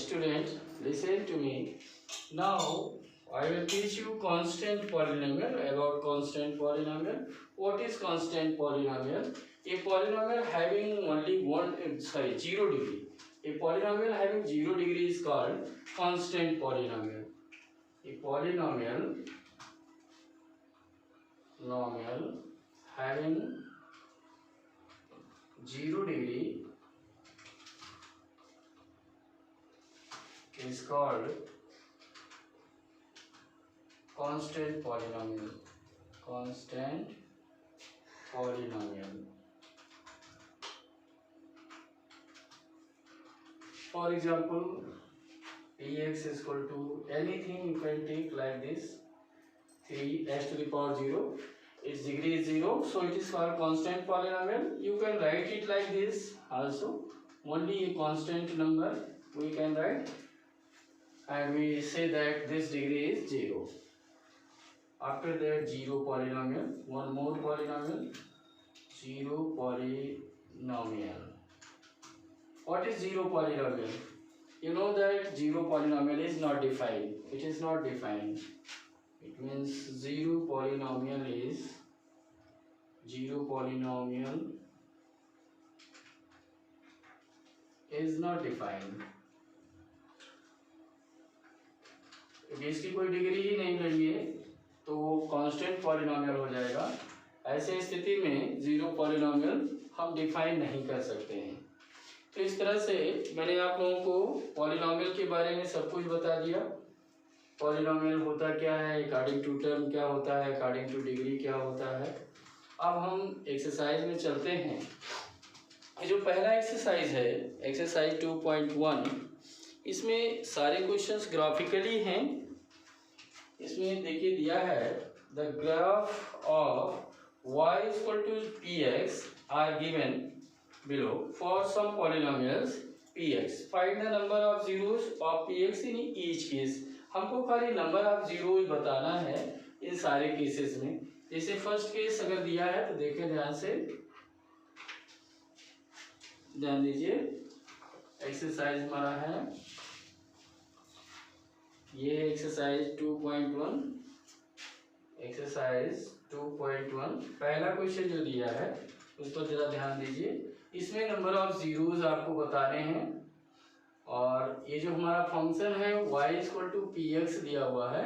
student, listen to me. Now I will teach you constant polynomial. About constant polynomial. What is constant polynomial? A polynomial having only zero degree. A polynomial having 0 degree is called constant polynomial. A polynomial having 0 degree is called constant polynomial. Constant polynomial. For example, px is equal to anything you can take like this 3x to the power 0. Its degree is 0, so it is called constant polynomial. You can write it like this also. Only a constant number we can write, and we say that this degree is 0. After that, 0 polynomial, one more polynomial, 0 polynomial. What is 0 polynomial? You know that 0 polynomial is not defined. It is not defined. It means 0 polynomial is not defined. इसकी कोई degree ही नहीं लेंगे तो constant polynomial हो जाएगा। ऐसे स्थिति में 0 पॉलिनोमियल हम डिफाइन नहीं कर सकते हैं। तो इस तरह से मैंने आप लोगों को पॉलिनोमियल के बारे में सब कुछ बता दिया। पॉलिनोमियल होता क्या है, अकॉर्डिंग टू टर्म क्या होता है, अकॉर्डिंग टू डिग्री क्या होता है। अब हम एक्सरसाइज में चलते हैं। जो पहला एक्सरसाइज है, एक्सरसाइज 2.1, इसमें सारे क्वेश्चंस ग्राफिकली हैं। इसमें देखिए दिया है the graph of y equal to px are given below for some polynomials px। Find the number of zeros of px in each case. हमको खाली नंबर ऑफ जीरोस बताना है इन सारे केसेस में। जैसे फर्स्ट केस अगर दिया है तो देखें ध्यान से, ध्यान दीजिए। एक्सरसाइज हमारा है ये एक्सरसाइज 2.1। एक्सरसाइज 2.1 पहला क्वेश्चन जो दिया है उस पर जरा ध्यान दीजिए। इसमें नंबर ऑफ जीरोस आपको बताने हैं, और ये जो हमारा फंक्शन है y इक्वल टू px दिया हुआ है।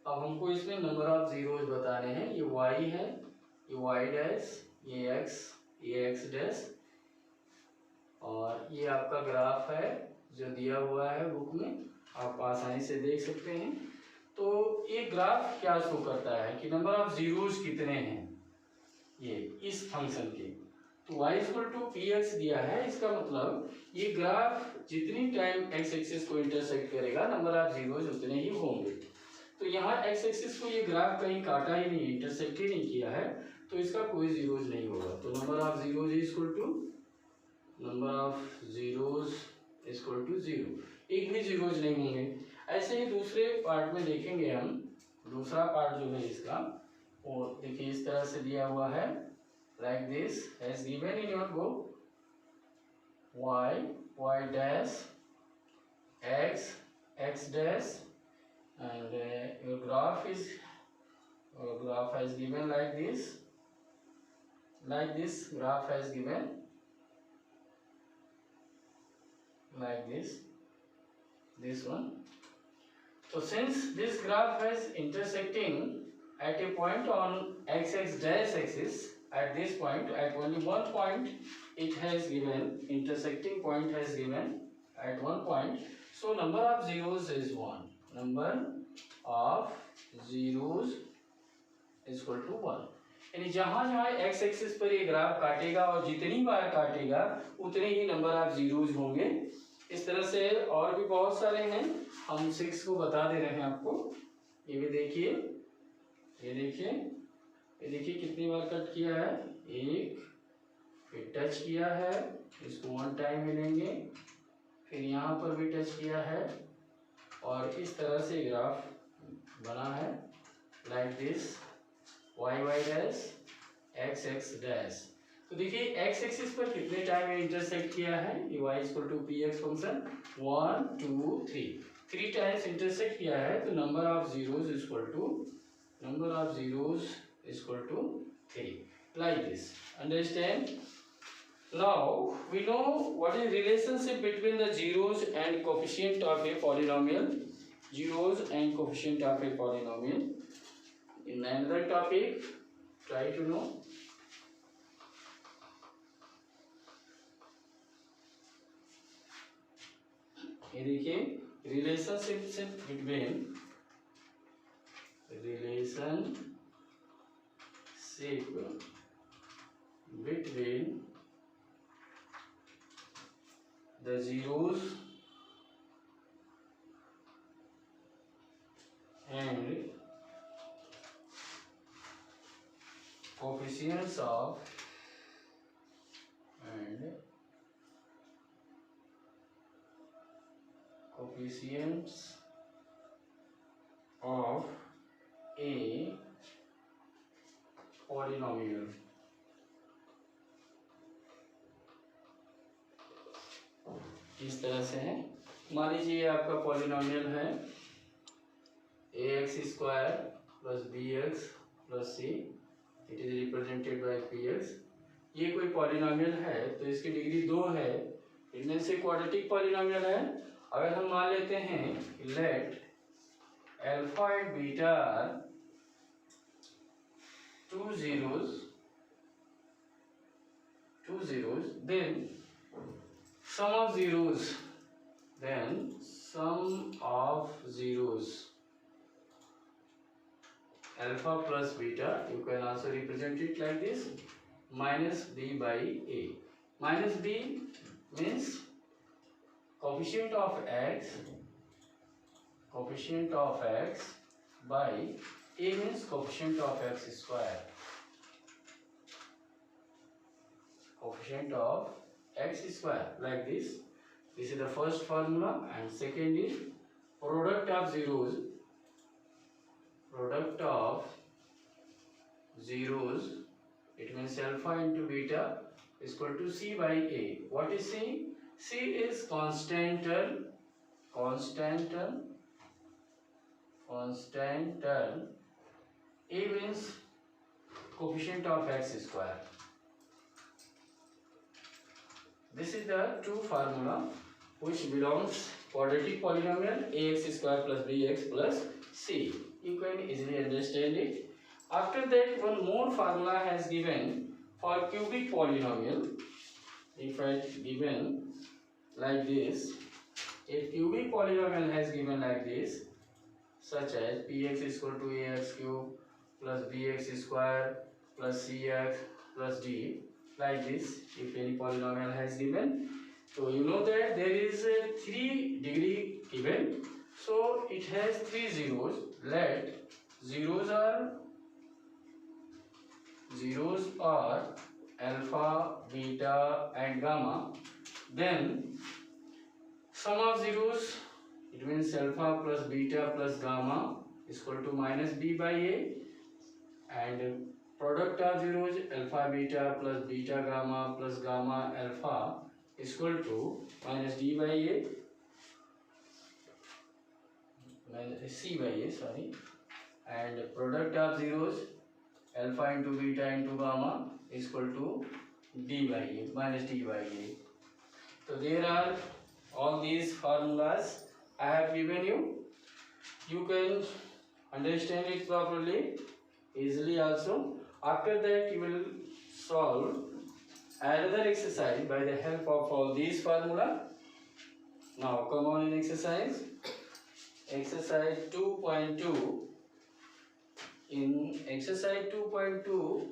अब हमको इसमें नंबर ऑफ जीरोस बताने हैं। ये y है, ये y डैश, ये x डैश, और ये आपका ग्राफ है जो दिया हुआ है बुक में, आप आसानी से देख सकते हैं। तो ये ग्राफ क्या शो करता है कि नंबर ऑफ जीरोस कितने हैं ये इस फंक्शन के। तो y इक्वल टू px दिया है, इसका मतलब ये ग्राफ जितनी टाइम x एक्सिस को इंटरसेक्ट करेगा नंबर ऑफ जीरोस उतने ही होंगे। तो यहाँ x एक्सिस को ये ग्राफ कहीं काटा ही नहीं, इंटरसेक्ट ही नहीं किया है, तो इसका कोई जीरोस नहीं होगा। तो number of zeros equal to number of zeros equal to 0, एक भी जीरोस नहीं होंगे। ऐसे ही दूसरे पार्ट में देखेंगे हम। दूसरा पार्ट जो है इसका वो देखिए इस तरह से दिया हुआ है, like this as given in your book, y dash, x dash, and your graph is given like this graph has given like this one. So since this graph is intersecting at a point on x dash axis, at this point, at only one point it has given, intersecting point has given at one point, so number of zeros is 1. Number of zeros is equal to 1। यानी जहाँ जहाँ x axis पर ये graph काटेगा और जितनी बार काटेगा उतने ही नंबर ऑफ जीरोस होंगे। इस तरह से और भी बहुत सारे हैं, हम 6 को बता दे रहे हैं आपको। ये भी देखिए, ये देखिए कितनी बार कट किया है, एक, फिर टच किया है, इसको 1 टाइम मिलेंगे, फिर यहाँ पर भी टच किया है, और इस तरह से ग्राफ बना है like this y dash, x dash. तो देखिए एक्स एक्सिस पर कितने टाइम इंटरसेक्ट किया है, ये y equal to p x function 1 2 3 times intersect किया है, तो number of zeros equal to 3 like this. Understand? Now we know what is relationship between the zeros and coefficient of a polynomial. Zeros and coefficient of a polynomial. In another topic, try to know. ये देखिए relationship between the zeros and coefficients of a polynomial. इस तरह से है, मान लीजिए आपका polynomial है ax square plus bx plus c, it is represented by px। ये कोई पॉलिनोमियल है तो इसकी डिग्री 2 है, इनमें से क्वाड्रेटिक पॉलिनोमियल है। अगर हम मान लेते हैं let alpha and beta two zeros, then sum of zeros alpha plus beta, you can also represent it like this, minus b by a. Minus b means coefficient of x by a means coefficient of x square. Coefficient of x square like this. This is the first formula, and second is product of zeros. It means alpha into beta is equal to c by a. What is c? C is constant term. A means coefficient of x square. This is the true formula which belongs quadratic polynomial ax square plus bx plus c. You can easily understand it. After that, one more formula has given for cubic polynomial. If I given like this, a cubic polynomial has given like this, such as px is equal to ax cube plus bx square plus cx plus d, like this. If any polynomial has given, so you know that there is a 3 degree given, so it has 3 zeros. Let zeros are alpha, beta and gamma, then sum of zeros, it means alpha plus beta plus gamma is equal to minus b by a, and product of zeros alpha beta plus beta gamma plus gamma alpha is equal to minus d by a, minus c by a, sorry, and product of zeros alpha into beta into gamma is equal to d by a, minus d by a. So there are all these formulas I have given you. You can understand it properly, easily also. After that, you will solve another exercise by the help of all these formula. Now come on in exercise 2.2. In exercise 2.2,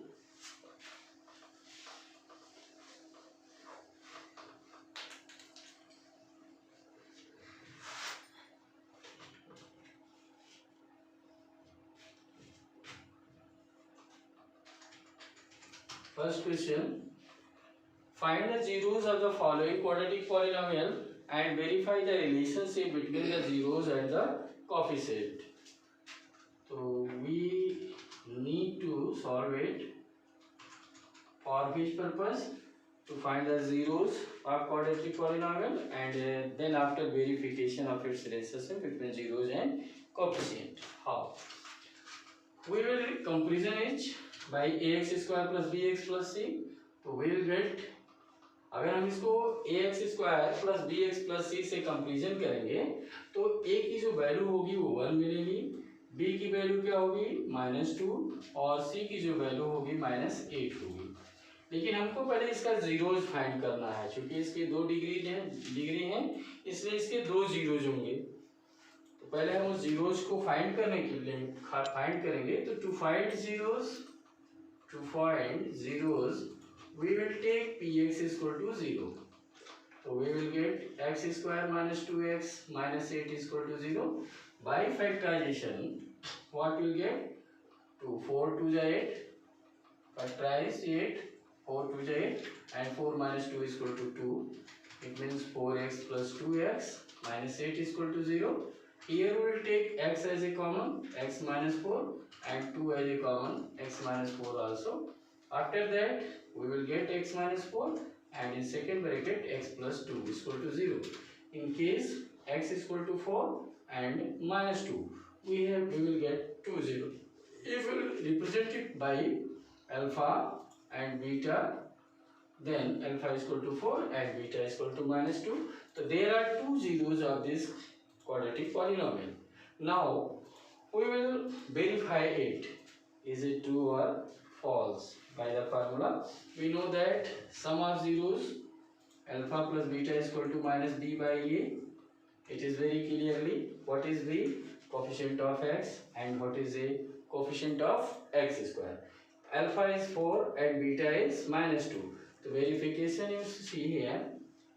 first question, find the zeros of the following quadratic polynomial and verify the relationship between the zeros and the coefficient. So we need to solve it. for which purpose? To find the zeros of quadratic polynomial, and then after verification of its relationship between zeros and coefficient. How? We will comparison it by ax square plus bx plus c. तो we will get, अगर हम इसको ax square plus bx plus c से comparison करेंगे तो a की जो value होगी वो 1 मिलेगी, b की वैल्यू क्या होगी -2 और c की जो वैल्यू होगी -8 होगी। लेकिन हमको पहले इसका जीरोज फाइंड करना है, क्योंकि इसके दो डिग्री हैं इसलिए इसके दो जीरोज होंगे। तो पहले हम उस जीरोज को फाइंड करने के लिए फाइंड करेंगे। तो to find zeros we will take px is equal to 0. So we will get x square minus 2x minus 8 is equal to 0. By factorization, what we will get? 2 4 2 is 8. Factorize 8. 4 2 is 8 and 4 minus 2 is equal to 2. It means 4x plus 2x minus 8 is equal to 0. Here we will take x as a common, x minus 4, and 2 as a common, x minus 4 also. After that we will get x minus 4 and in second bracket x plus 2 is equal to 0. In case x is equal to 4 and minus 2, we will get 2 0. If we will represent it by alpha and beta, then alpha is equal to 4 and beta is equal to -2. So there are two zeros of this quadratic polynomial. Now we will verify it. Is it true or false? By the formula, we know that sum of zeros alpha plus beta is equal to -b by a. It is very clearly what is b? Coefficient of x, and what is a? Coefficient of x square. Alpha is 4 and beta is -2. The verification you see here,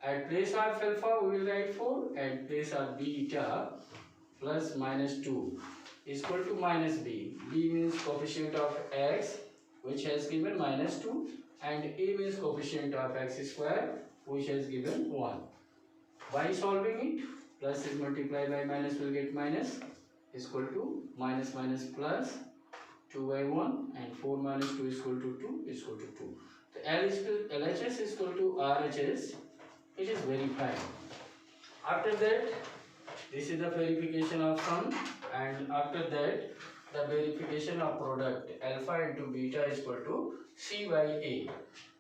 at place of alpha we will write 4 and place of beta plus -2 is equal to -b. b means coefficient of x, which has given -2, and a means coefficient of x square, which has given 1. By solving it, plus is multiplied by minus will get minus, is equal to minus minus plus 2 by 1, and 4 minus 2 is equal to 2 is equal to 2. So LHS is equal to RHS. It is verified. After that, this is the verification of sum, and after that the verification of product alpha into beta is equal to c by a.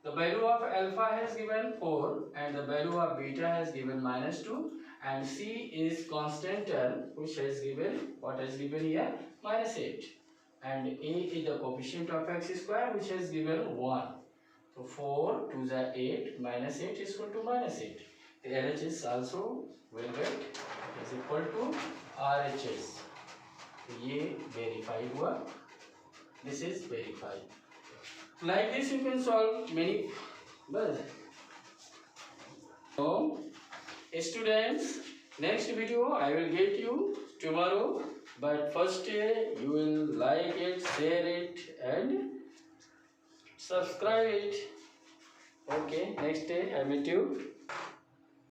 The value of alpha has given 4 and the value of beta has given -2, and c is constant term, which has given, what has given here, -8, and a is the coefficient of x square, which has given 1. So 4 2 is 8 minus 8 is equal to -8. The LHS also will get is equal to RHS. ये verified हुआ, this is verified. Like this you can solve many. बस students, next video I will get you tomorrow, but first you will like it, share it and subscribe it. Okay, next day I meet you.